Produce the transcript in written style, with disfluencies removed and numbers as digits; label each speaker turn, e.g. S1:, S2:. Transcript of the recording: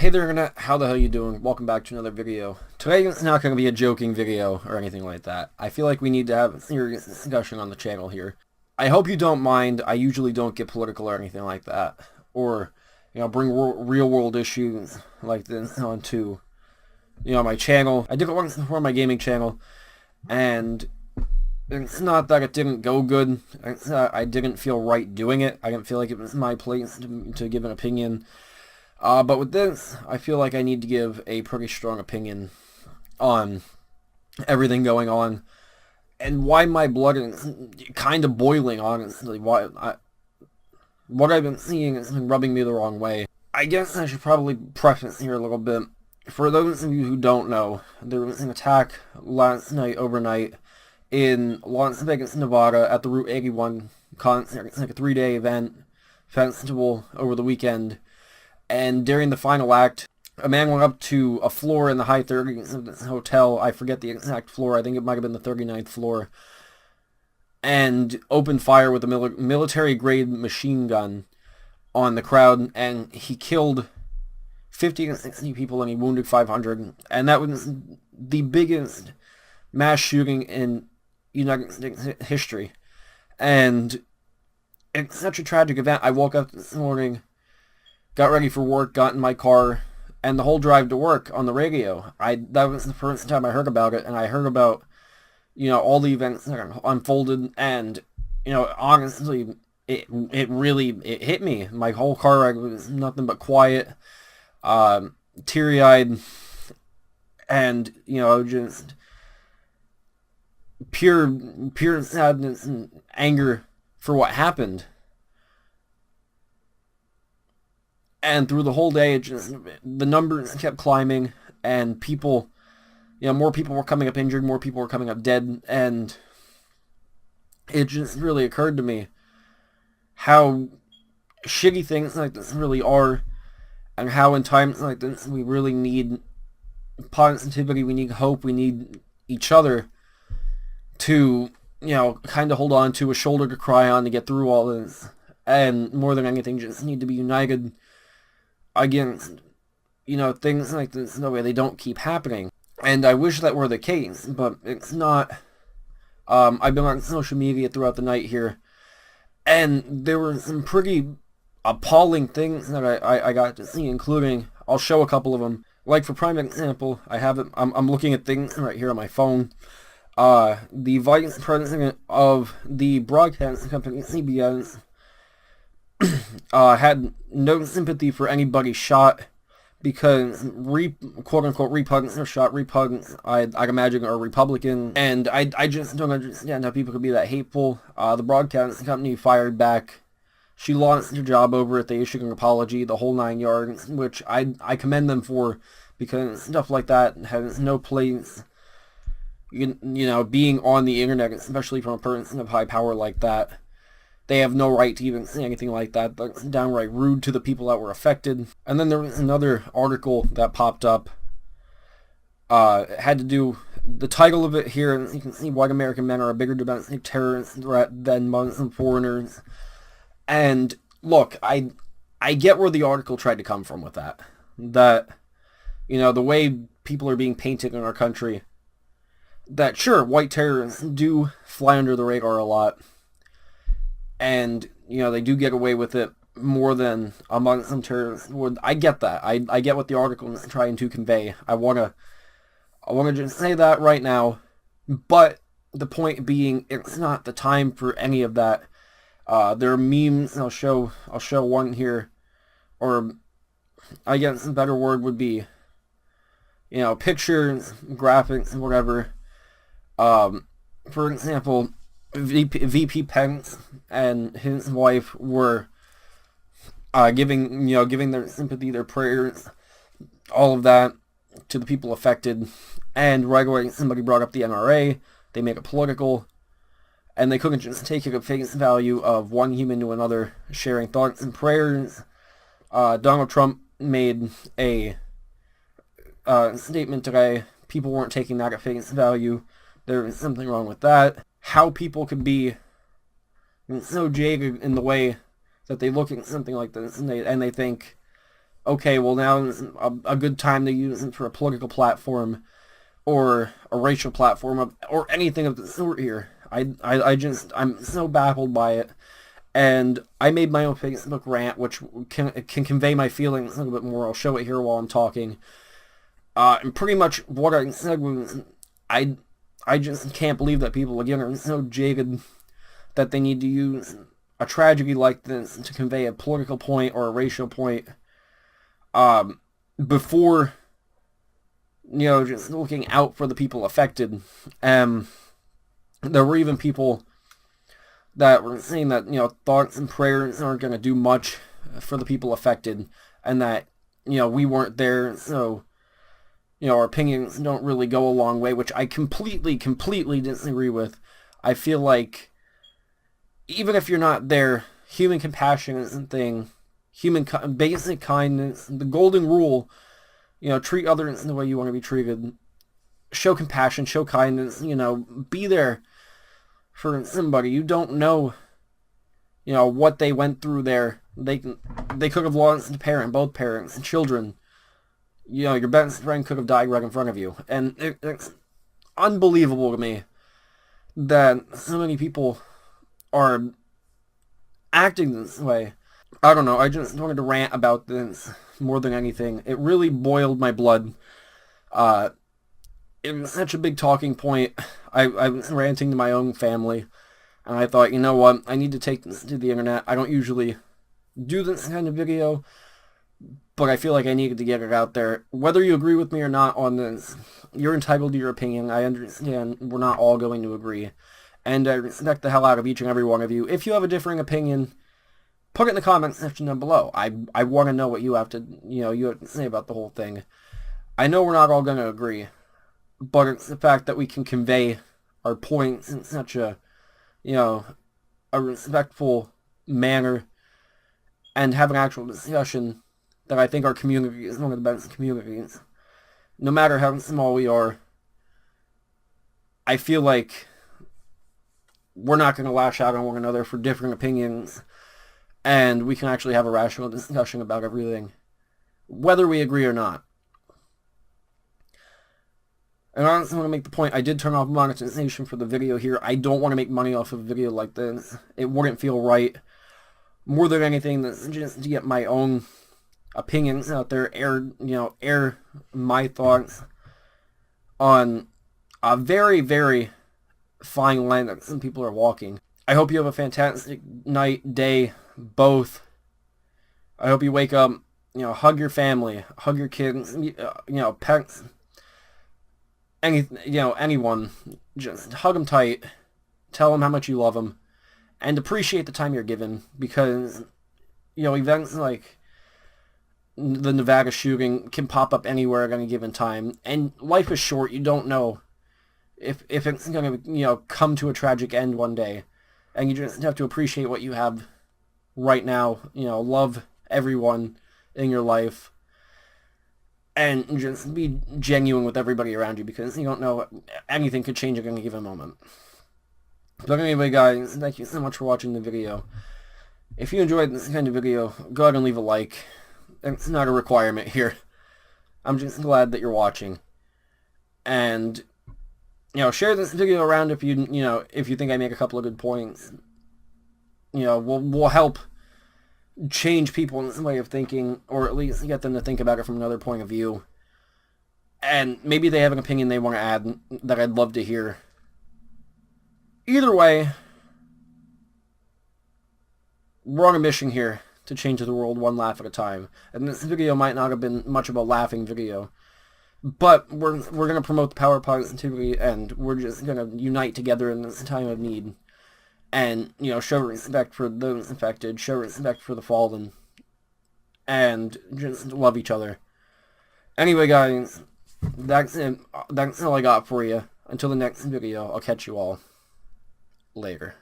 S1: Hey there internet, how the hell you doing? Welcome back to another video. Today is not going to be a joking video or anything like that. I feel like we need to have a serious discussion on the channel here. I hope you don't mind. I usually don't get political or anything like that. Or, bring real world issues like this onto, my channel. I did it once before on my gaming channel, and it's not that it didn't go good. I didn't feel right doing it. I didn't feel like it was my place to give an opinion. But with this, I feel like I need to give a pretty strong opinion on everything going on and why my blood is kind of boiling, honestly. What I've been seeing has been rubbing me the wrong way. I guess I should probably preface here a little bit. For those of you who don't know, there was an attack last night, overnight, in Las Vegas, Nevada at the Route 81 concert. It's like a 3-day event, festival over the weekend. And during the final act, a man went up to a floor in the high 30s of this hotel. I forget the exact floor. I think it might have been the 39th floor. And opened fire with a military-grade machine gun on the crowd. And he killed 50 to 60 people and he wounded 500. And that was the biggest mass shooting in United States history. And it's such a tragic event. I woke up this morning, got ready for work, got in my car, and the whole drive to work on the radio. That was the first time I heard about it, and I heard about, all the events that unfolded, and, honestly, it hit me. My whole car ride was nothing but quiet, teary-eyed, and, just pure sadness and anger for what happened. And through the whole day, the numbers kept climbing, and people, more people were coming up injured, more people were coming up dead, and it just really occurred to me how shitty things like this really are, and how in times like this we really need positivity, we need hope, we need each other to, kind of hold on to, a shoulder to cry on to get through all this, and more than anything, just need to be united against, things like this, no way they don't keep happening. And I wish that were the case, but it's not. I've been on social media throughout the night here, and there were some pretty appalling things that I got to see, including, I'll show a couple of them. Like, for prime example, I'm looking at things right here on my phone. The vice president of the broadcast company, CBS, had no sympathy for anybody shot because quote-unquote repugnant or shot repugnant, I'd imagine, are Republican, and I just don't understand how people could be that hateful. The broadcast company fired back. She lost her job over it. They issued an apology, the whole 9 yards, which I commend them for, because stuff like that has no place, being on the internet, especially from a person of high power like that. They have no right to even say anything like that. That's downright rude to the people that were affected. And then there was another article that popped up. It had to do, the title of it here, and you can see white American men are a bigger domestic terrorist threat than Muslim foreigners. And look, I get where the article tried to come from with that. That, the way people are being painted in our country, that sure, white terrorists do fly under the radar a lot. And, they do get away with it more than a Muslim terrorist would. I get that. I get what the article is trying to convey. I wanna just say that right now. But the point being, it's not the time for any of that. There are memes. I'll show one here, or I guess a better word would be, pictures, graphics, whatever. For example, VP Pence and his wife were giving their sympathy, their prayers, all of that to the people affected. And right away, somebody brought up the NRA. They made it political, and they couldn't just take it at face value of one human to another sharing thoughts and prayers. Donald Trump made a statement today. People weren't taking that at face value. There was something wrong with that. How people could be so jaded in the way that they look at something like this and they think, okay, well now a good time to use it for a political platform or a racial platform or anything of the sort here. I'm so baffled by it. And I made my own Facebook rant, which can convey my feelings a little bit more. I'll show it here while I'm talking. And pretty much what I said was, I just can't believe that people again are so jaded that they need to use a tragedy like this to convey a political point or a racial point. Before just looking out for the people affected. There were even people that were saying that thoughts and prayers aren't going to do much for the people affected, and that we weren't there, so our opinions don't really go a long way, which I completely disagree with. I feel like even if you're not there, human compassion is a thing. Basic kindness, the golden rule. Treat others the way you want to be treated. Show compassion, show kindness. Be there for somebody. You don't know, what they went through there. They could have lost a parent, both parents, and children. Your best friend could have died right in front of you. And it's unbelievable to me that so many people are acting this way. I don't know. I just wanted to rant about this more than anything. It really boiled my blood. It was such a big talking point. I was ranting to my own family, and I thought, you know what? I need to take this to the internet. I don't usually do this kind of video, but I feel like I needed to get it out there. Whether you agree with me or not on this, you're entitled to your opinion. I understand we're not all going to agree, and I respect the hell out of each and every one of you. If you have a differing opinion, put it in the comment section down below. I want to know what you have to say about the whole thing. I know we're not all going to agree, but it's the fact that we can convey our points in such a respectful manner and have an actual discussion that I think our community is one of the best communities. No matter how small we are, I feel like we're not going to lash out on one another for differing opinions, and we can actually have a rational discussion about everything, whether we agree or not. And I also want to make the point, I did turn off monetization for the video here. I don't want to make money off of a video like this. It wouldn't feel right. More than anything, just to get my own opinions out there, air my thoughts on a very, very fine line that some people are walking. I hope you have a fantastic night, day, both. I hope you wake up, hug your family, hug your kids, pets, anyone. Just hug them tight, tell them how much you love them, and appreciate the time you're given, because, events like the Nevada shooting can pop up anywhere at any given time, and life is short. You don't know if it's going to, come to a tragic end one day, and you just have to appreciate what you have right now. Love everyone in your life, and just be genuine with everybody around you, because you don't know, anything could change at any given moment. But anyway, guys, thank you so much for watching the video. If you enjoyed this kind of video, go ahead and leave a like. It's not a requirement here. I'm just glad that you're watching. And, share this video around if you think I make a couple of good points. We'll help change people's way of thinking, or at least get them to think about it from another point of view. And maybe they have an opinion they want to add that I'd love to hear. Either way, we're on a mission here to change the world one laugh at a time. And this video might not have been much of a laughing video, but we're going to promote the power of positivity, and we're just going to unite together in this time of need. And, show respect for those affected, show respect for the fallen, and just love each other. Anyway, guys, that's it. That's all I got for you. Until the next video, I'll catch you all later.